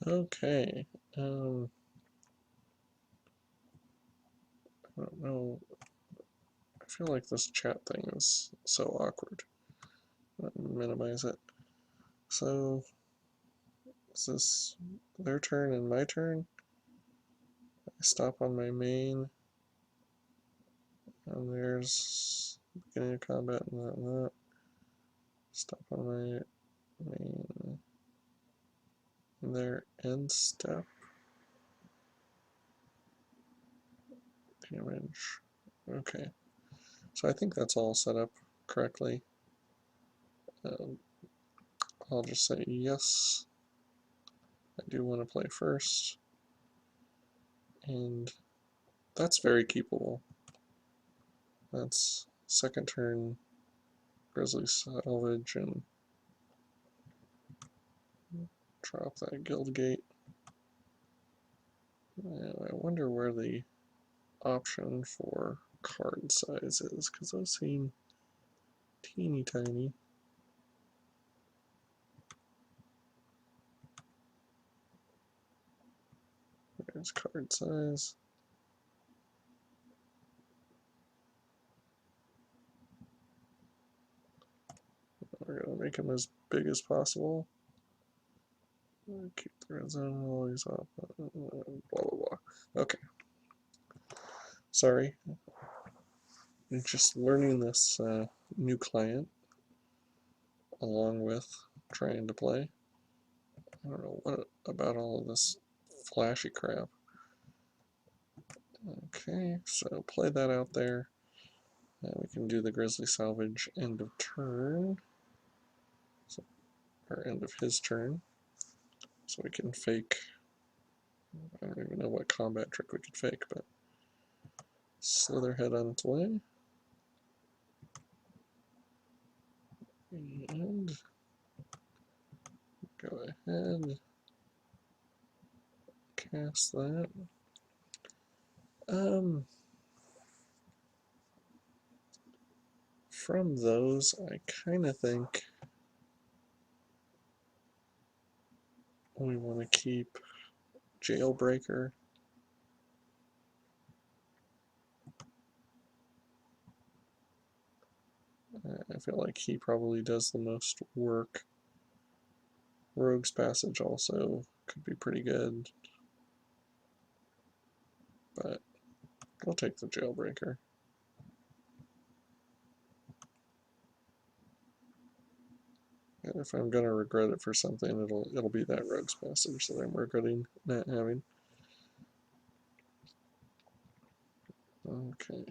Okay. I don't know. I feel like this chat thing is so awkward. Minimize it. So, is this their turn and my turn? I stop on my main, and there's beginning of combat and that. Stop on my main. And their end step. Damage. Okay. So I think that's all set up correctly. I'll just say yes. I do want to play first. And that's very keepable. That's second turn Grizzly Salvage and drop that Guild Gate. I wonder where the option for card size is, because those seem teeny tiny. There's card size. We're going to make them as big as possible. Keep the red zone always up. Blah, blah, blah. Okay. Sorry. I'm just learning this new client along with trying to play. I don't know what about all of this flashy crap. Okay, so play that out there. And we can do the Grizzly Salvage end of turn. So, or end of his turn. So we can fake, I don't even know what combat trick we could fake, but Slitherhead on its way. And go ahead, cast that. From those, I kind of think we want to keep Jailbreaker. I feel like he probably does the most work. Rogue's Passage also could be pretty good, but I'll take the Jailbreaker. And if I'm gonna regret it for something, it'll be that Rogue's Passage that I'm regretting not having. Okay.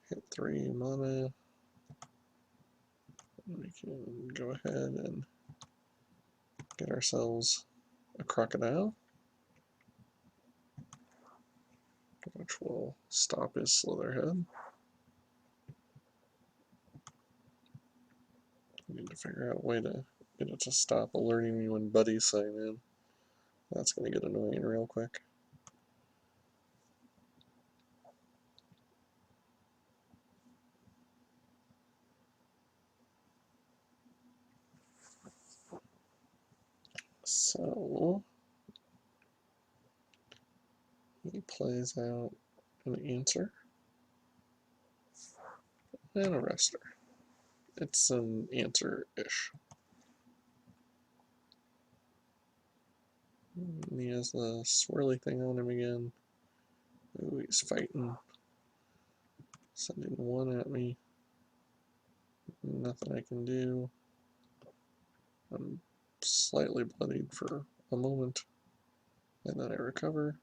Hit 3 mana. We can go ahead and get ourselves a Crocodile, which will stop his Slitherhead. I need to figure out a way to get it to stop alerting me when buddies sign in. That's going to get annoying real quick. So he plays out an Answer and a Rester. It's an Answer-ish. And he has the swirly thing on him again. Ooh, he's fighting. Sending one at me. Nothing I can do. I'm slightly bloodied for a moment, and then I recover.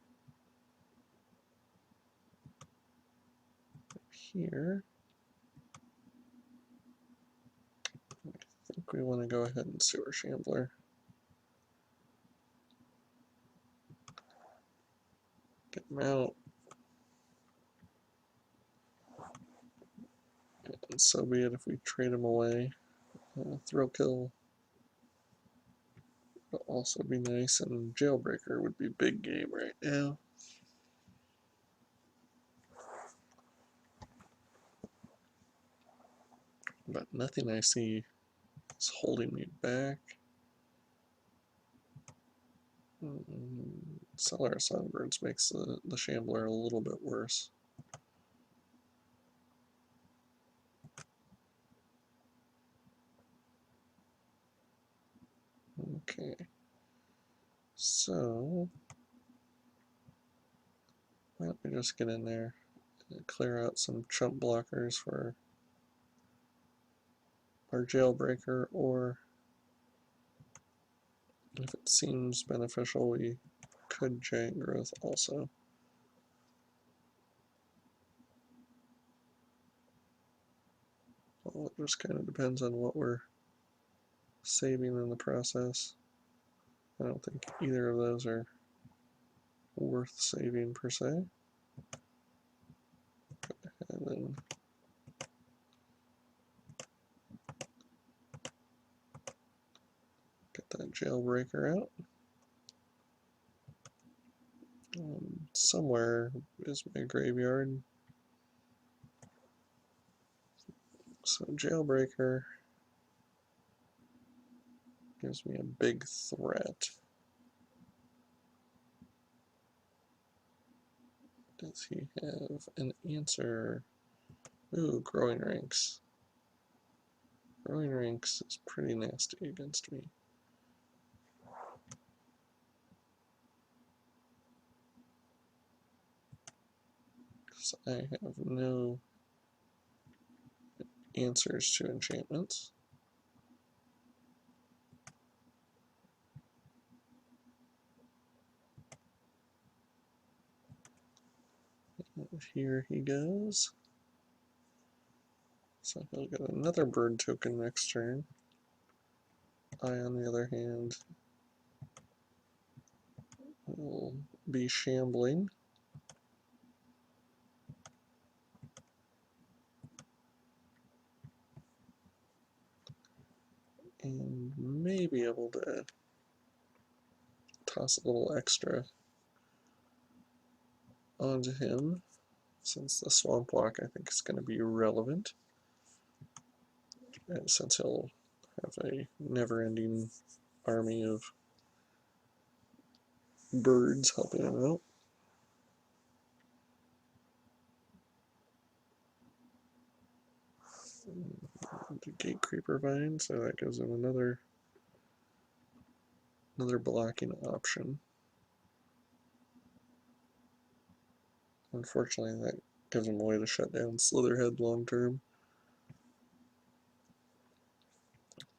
Here, I think we want to go ahead and Sewer Shambler. Get him out. And so be it if we trade him away. Throw kill would also be nice, and Jailbreaker would be big game right now. But nothing I see is holding me back. Cellar Sunbirds makes the Shambler a little bit worse. Okay, so why don't we just get in there and clear out some chump blockers for our Jailbreaker, or if it seems beneficial, we could Giant Growth also. Well, it just kind of depends on what we're saving in the process. I don't think either of those are worth saving per se. And then get that Jailbreaker out. Somewhere is my graveyard. So Jailbreaker gives me a big threat. Does he have an answer? Ooh, Growing Ranks. Growing Ranks is pretty nasty against me. Because I have no answers to enchantments. And here he goes. So he'll get another bird token next turn. I, on the other hand, will be shambling. And may be able to toss a little extra onto him, since the Swamp Walk I think is going to be relevant, and since he'll have a never-ending army of birds helping him out. The Gate Creeper Vine, so that gives him another blocking option. Unfortunately, that gives him a way to shut down Slitherhead long term,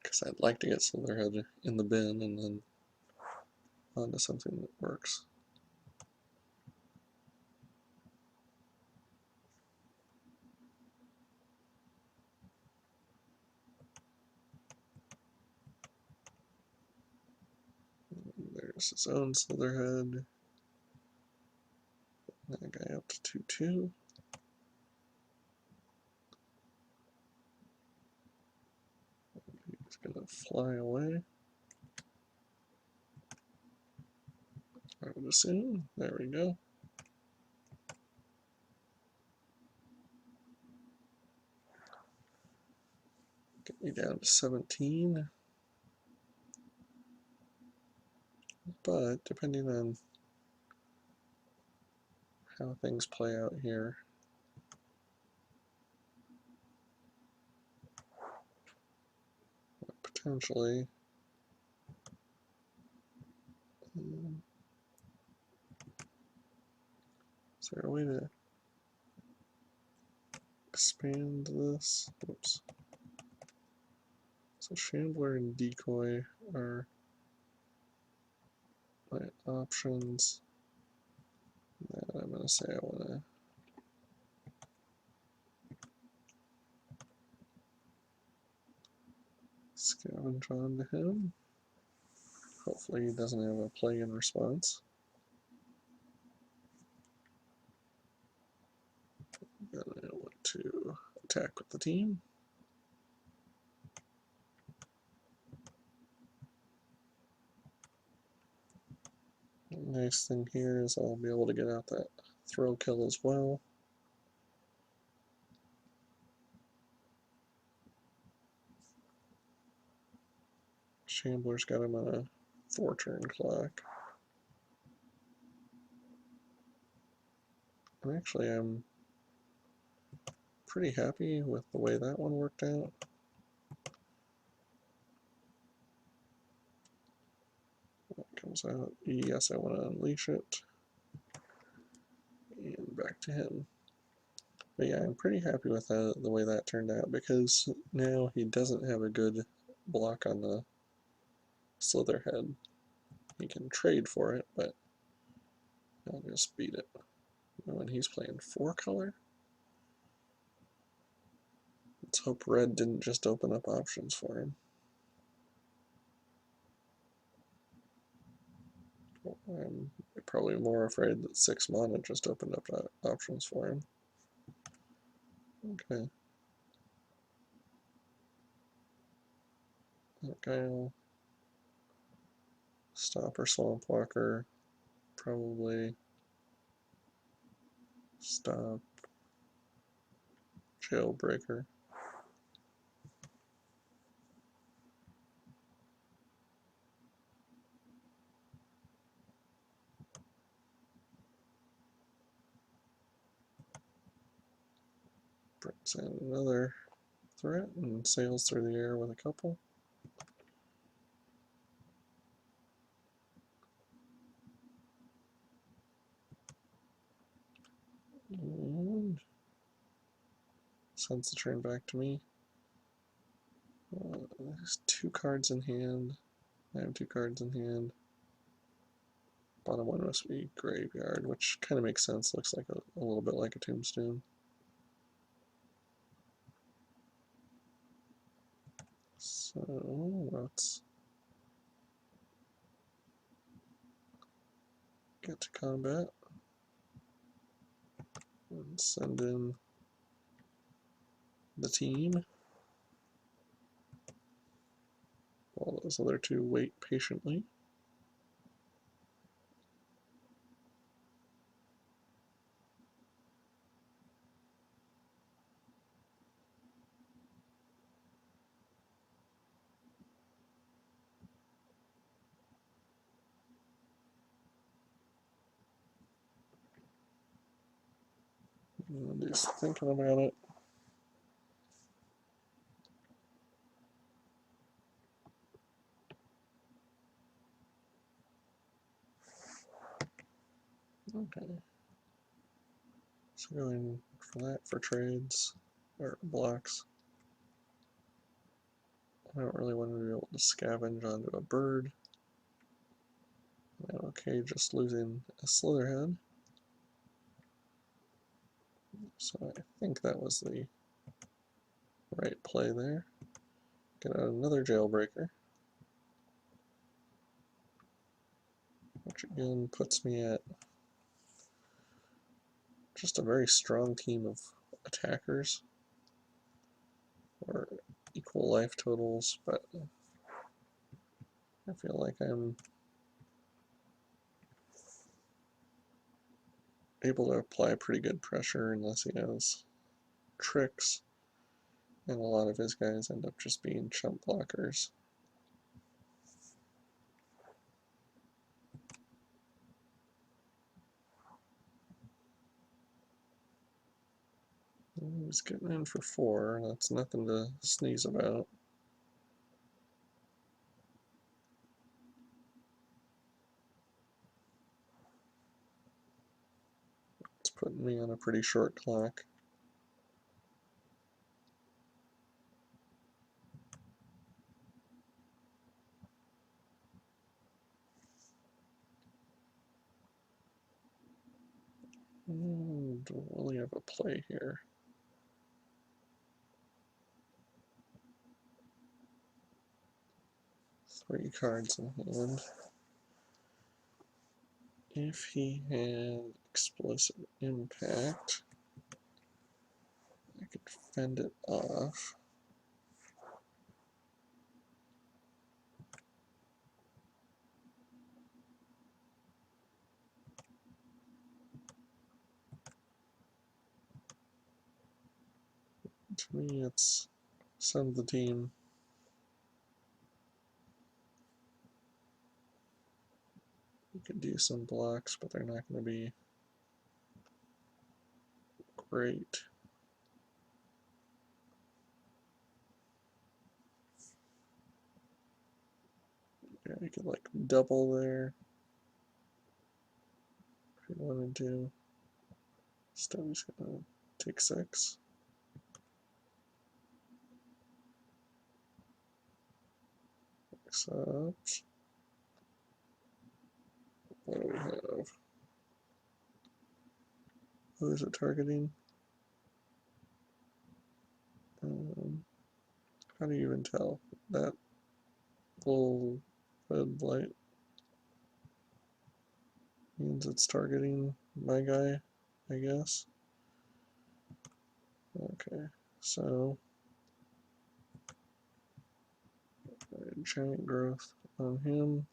because I'd like to get Slitherhead in the bin and then onto something that works. There's his own Slitherhead. That guy up to 2/2. He's gonna fly away, I would assume. There we go. Get me down to 17. But depending on how things play out here, potentially is there a way to expand this? Oops. So Shambler and Decoy are my options. And I'm going to say I want to scavenge onto him. Hopefully he doesn't have a play in response. Then I want to attack with the team. The nice thing here is I'll be able to get out that throw kill as well. Shambler's got him on a 4-turn clock. And actually, I'm pretty happy with the way that one worked out. That comes out. Yes, I want to unleash it. And back to him. But yeah, I'm pretty happy with the way that turned out, because now he doesn't have a good block on the Slitherhead. He can trade for it, but I'll just beat it. And when he's playing 4-color, let's hope red didn't just open up options for him. I'm probably more afraid that 6 mana just opened up options for him. Okay. Okay, I'll stop or Swamp Walker. Probably stop Jailbreaker. Brings in another threat and sails through the air with a couple. And sends the turn back to me. There's 2 cards in hand. I have 2 cards in hand. Bottom one must be graveyard, which kind of makes sense. Looks like a little bit like a tombstone. So let's get to combat and send in the team. While those other 2 wait patiently. And just thinking about it. Okay. So going for that for trades or blocks. I don't really want to be able to scavenge onto a bird. I'm okay just losing a Slitherhead. So I think that was the right play there. Get out another Jailbreaker, which again puts me at just a very strong team of attackers, or equal life totals, but I feel like I'm able to apply pretty good pressure unless he has tricks, and a lot of his guys end up just being chump blockers. He's getting in for 4, that's nothing to sneeze about. It's putting me on a pretty short clock. Don't really have a play here. Three cards in hand. If he had Explosive Impact, I could fend it off. To me, it's send the team. You can do some blocks, but they're not going to be great. Yeah, you could like double there if you wanted to. Still, he's gonna take 6. Except, what do we have? Who is it targeting? How do you even tell? That little red light means it's targeting my guy, I guess. Okay, so giant growth on him.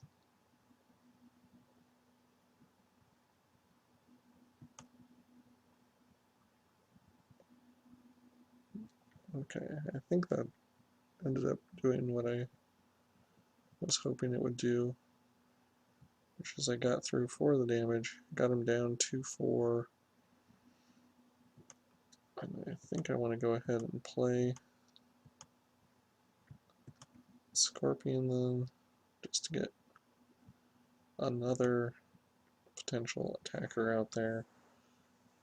Okay, I think that ended up doing what I was hoping it would do, which is I got through 4 of the damage, got him down 2-4, and I think I want to go ahead and play Scorpion then, just to get another potential attacker out there,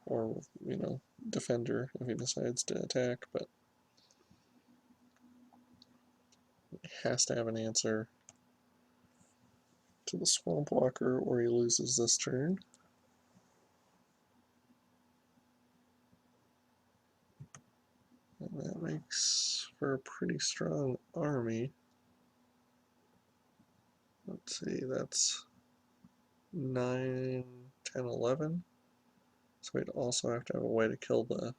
or, you know, defender if he decides to attack, but he has to have an answer to the Swamp Walker or he loses this turn. And that makes for a pretty strong army. Let's see, that's 9, 10, 11. So we'd also have to have a way to kill the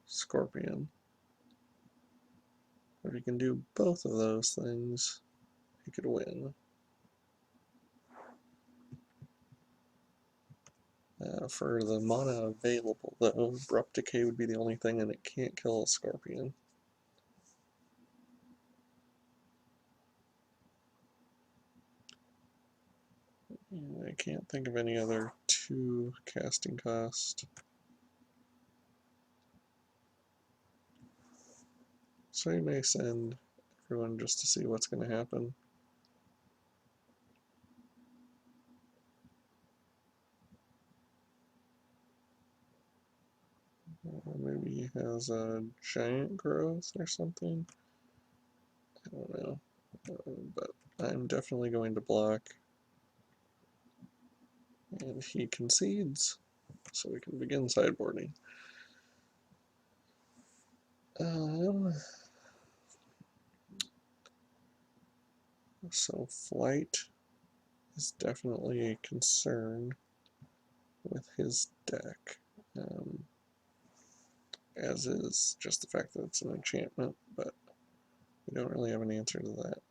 Scorpion. If you can do both of those things, you could win. For the mana available, though, Abrupt Decay would be the only thing, and it can't kill a Scorpion. And I can't think of any other 2 casting cost. So you may send everyone just to see what's going to happen. Maybe he has a giant growth or something. I don't know. But I'm definitely going to block. And he concedes, so we can begin sideboarding. So flight is definitely a concern with his deck, as is just the fact that it's an enchantment, but we don't really have an answer to that.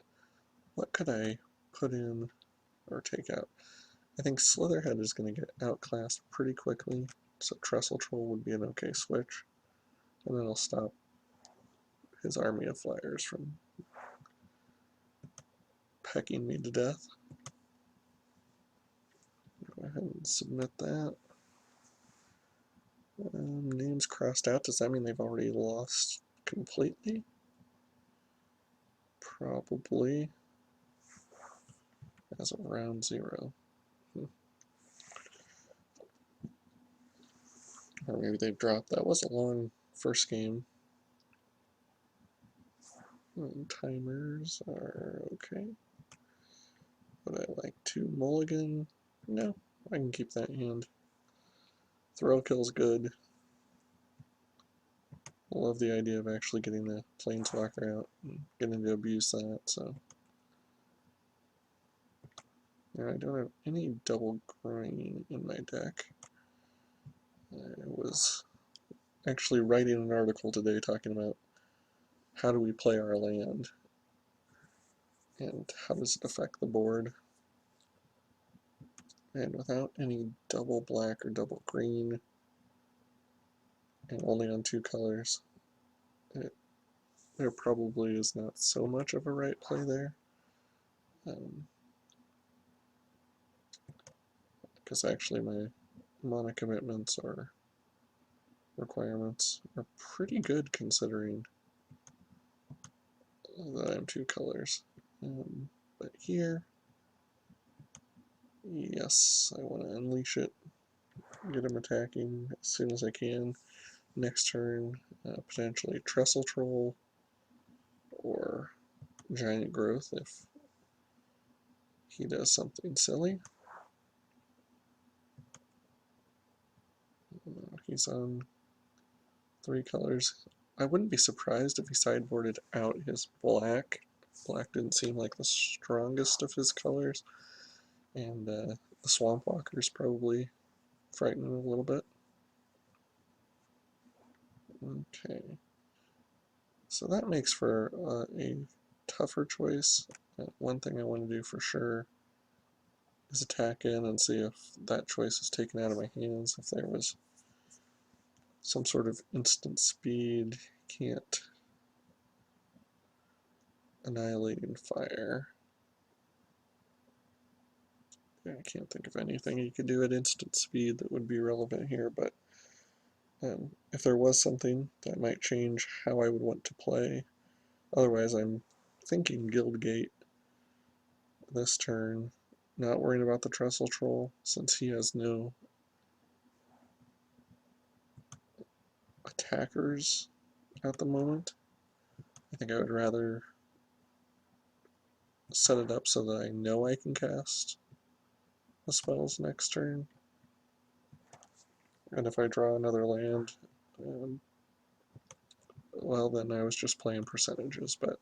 What could I put in or take out? I think Slitherhead is going to get outclassed pretty quickly, so Trestle Troll would be an okay switch, and then it'll stop his army of flyers from pecking me to death. Go ahead and submit that. Names crossed out, does that mean they've already lost completely? Probably. As of round 0. Or maybe they've dropped. That was a long first game. Timers are okay. Would I like to mulligan? No, I can keep that hand. Throw kill's good. Love the idea of actually getting the Planeswalker out and getting to abuse that, so. Now, I don't have any double green in my deck. I was actually writing an article today talking about how do we play our land and how does it affect the board. And without any double black or double green, and only on 2 colors, there probably is not so much of a right play there. Because actually my mana commitments are requirements are pretty good considering that I'm 2 colors. But here, yes, I want to unleash it, get him attacking as soon as I can. Next turn, potentially Trestle Troll or Giant Growth if he does something silly. He's on 3 colors. I wouldn't be surprised if he sideboarded out his black. Black didn't seem like the strongest of his colors, and the Swamp Walker's probably frightening a little bit. Okay, so that makes for a tougher choice. One thing I want to do for sure is attack in and see if that choice is taken out of my hands. If there was some sort of instant speed, can't Annihilating Fire. I can't think of anything you could do at instant speed that would be relevant here, but if there was something, that might change how I would want to play. Otherwise, I'm thinking Guildgate this turn, not worrying about the Trestle Troll, since he has no attackers at the moment. I think I would rather set it up so that I know I can cast the spells next turn. And if I draw another land, well, then I was just playing percentages, but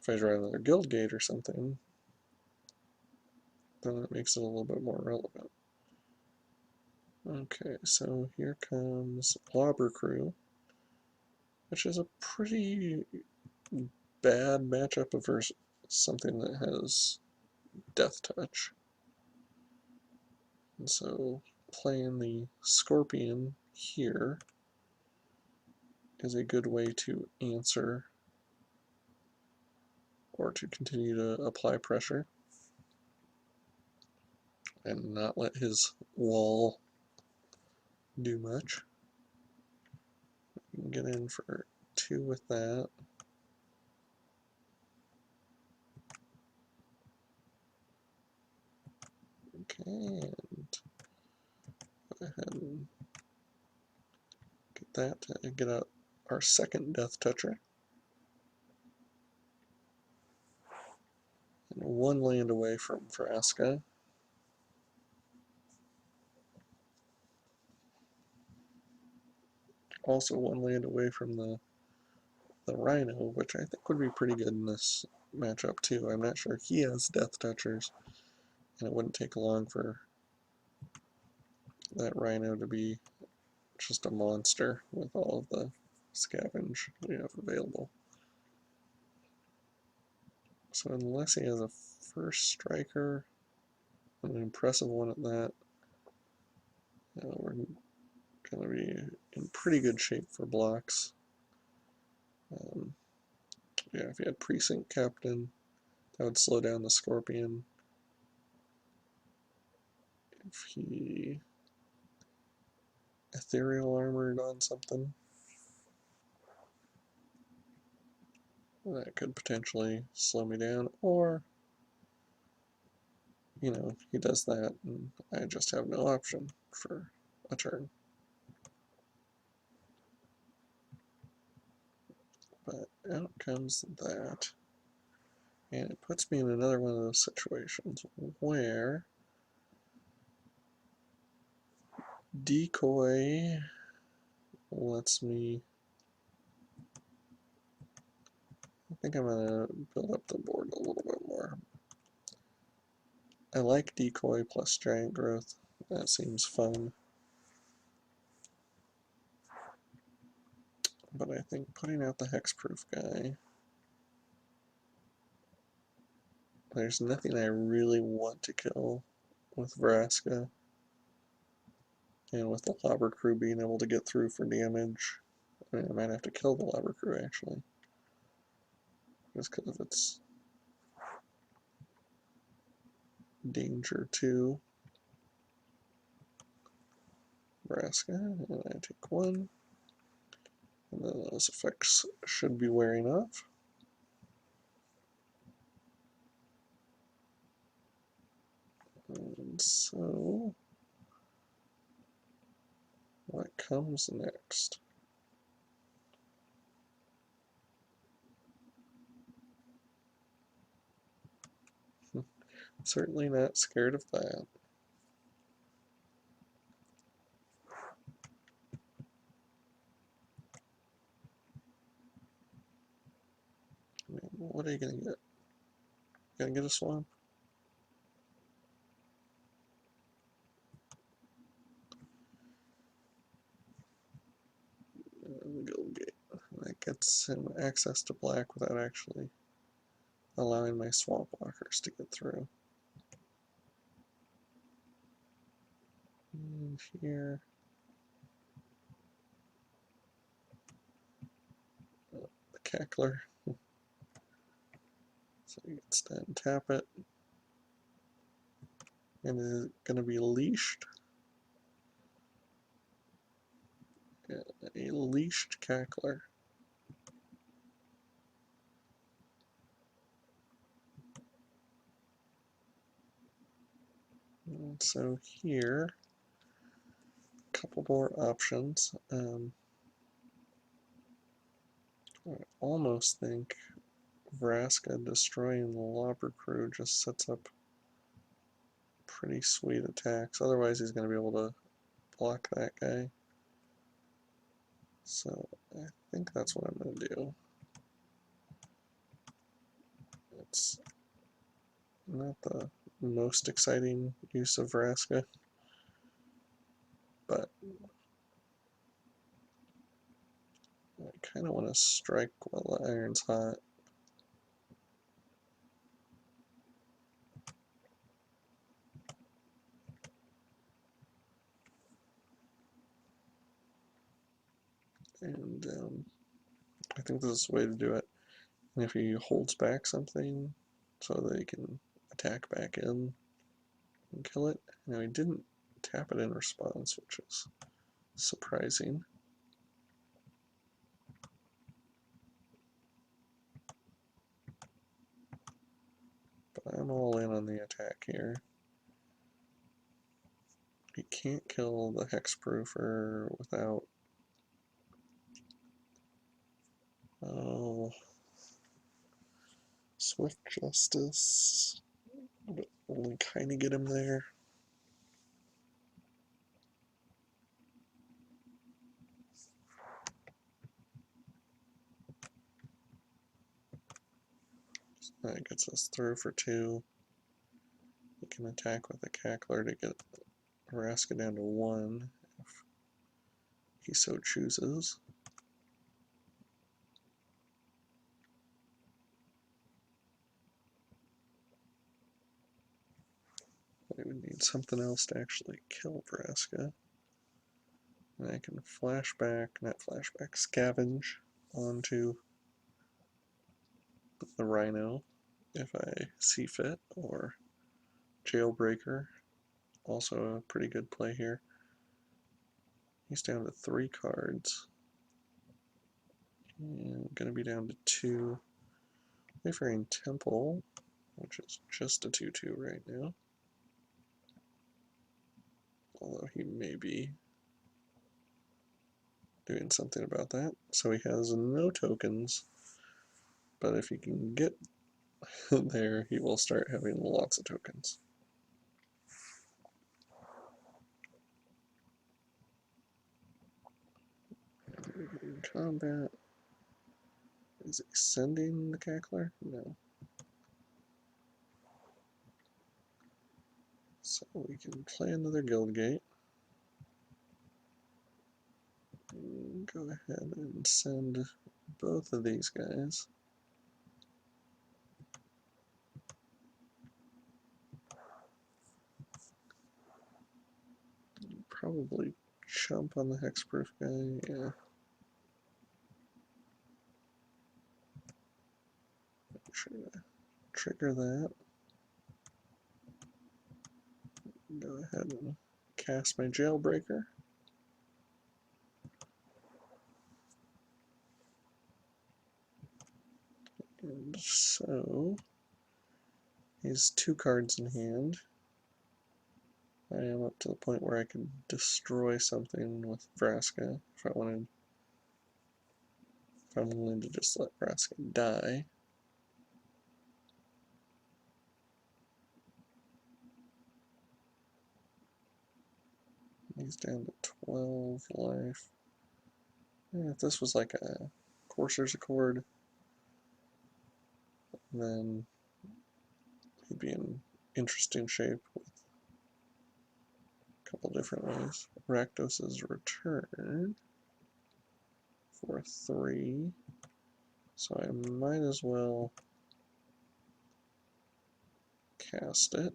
if I draw another Guildgate or something, then that makes it a little bit more relevant. Okay, so here comes Clobber Crew, which is a pretty bad matchup versus something that has Death Touch. And so playing the Scorpion here is a good way to answer or to continue to apply pressure and not let his wall do much. You can get in for 2 with that. Okay, and go ahead and get that and get out our second Death Toucher. And 1 land away from Vraska. Also 1 land away from the Rhino, which I think would be pretty good in this matchup too. I'm not sure he has Death Touchers, and it wouldn't take long for that Rhino to be just a monster with all of the scavenge we have available. So unless he has a first striker, an impressive one at that, we're going to be in pretty good shape for blocks. Yeah, if he had Precinct Captain, that would slow down the Scorpion. If he Ethereal Armored on something, that could potentially slow me down, or, you know, he does that and I just have no option for a turn. But out comes that, and it puts me in another one of those situations where Decoy lets me, I think I'm going to build up the board a little bit more. I like Decoy plus Giant Growth, that seems fun. But I think putting out the Hexproof guy, there's nothing I really want to kill with Vraska. And with the Clobber Crew being able to get through for damage, I mean, I might have to kill the Clobber Crew actually. Just because of its danger too. Vraska, and I take 1, and then those effects should be wearing off. And so, what comes next? Certainly not scared of that. What are you gonna get? Gonna get a swamp? Guildgate. That gets him access to black without actually allowing my swamp walkers to get through. And here, the cackler. So he gets to untap it. And is it going to be leashed? Yeah, a leashed cackler. And so here, a couple more options. I almost think Vraska destroying the Lobber Crew just sets up pretty sweet attacks. Otherwise, he's going to be able to block that guy. So I think that's what I'm going to do. It's not the most exciting use of Vraska, but I kind of want to strike while the iron's hot. And I think this is the way to do it. And if he holds back something so that he can attack back in and kill it. Now he didn't tap it in response, which is surprising. But I'm all in on the attack here. He can't kill the hexproofer without... Oh... Swift Justice, but only kind of get him there. So that gets us through for 2. He can attack with a cackler to get Vraska down to 1 if he so chooses. But I would need something else to actually kill Vraska. And I can scavenge onto the Rhino if I see fit, or Jailbreaker, also a pretty good play here. He's down to 3 cards. And going to be down to 2. Wayfaring Temple, which is just a 2/2 right now. Although he may be doing something about that. So he has no tokens, but if he can get there, he will start having lots of tokens. In combat, is he sending the cackler? No. So we can play another Guildgate. And go ahead and send both of these guys. Probably chump on the hexproof guy, yeah. Make sure to trigger that. Go ahead and cast my Jailbreaker. these 2 cards in hand, I am up to the point where I can destroy something with Vraska if I'm willing to just let Vraska die. He's down to 12 life. Yeah, if this was like a Courser's Accord, then he'd be in interesting shape with a couple different ways. Rakdos's Return for 3, so I might as well cast it.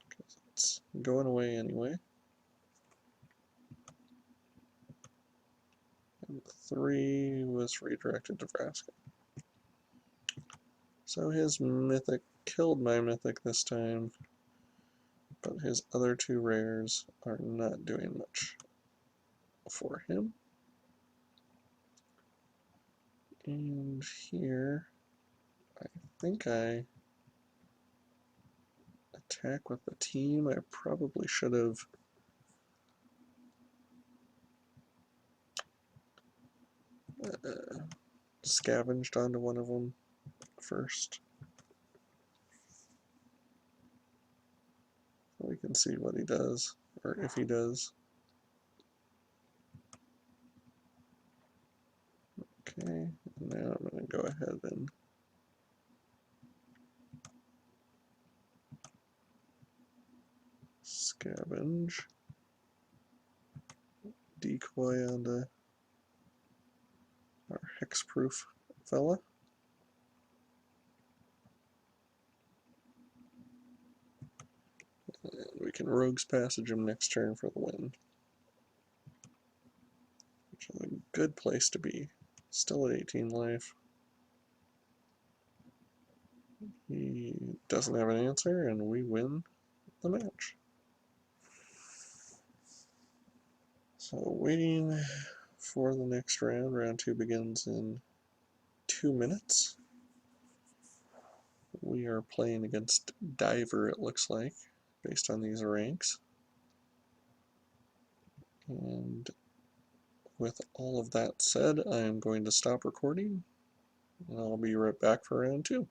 Because it's going away anyway. And 3 was redirected to Vraska. So his Mythic killed my Mythic this time, but his other 2 rares are not doing much for him. And here, I think I attack with the team. I probably should have scavenged onto one of them first. We can see what he does, or if he does. Okay, now I'm going to go ahead and scavenge, decoy onto our hexproof fella. And we can Rogue's Passage him next turn for the win. Which is a good place to be. Still at 18 life. He doesn't have an answer, and we win the match. So waiting for the next round. Round 2 begins in 2 minutes. We are playing against Diver, it looks like, based on these ranks. And with all of that said, I am going to stop recording, and I'll be right back for round 2.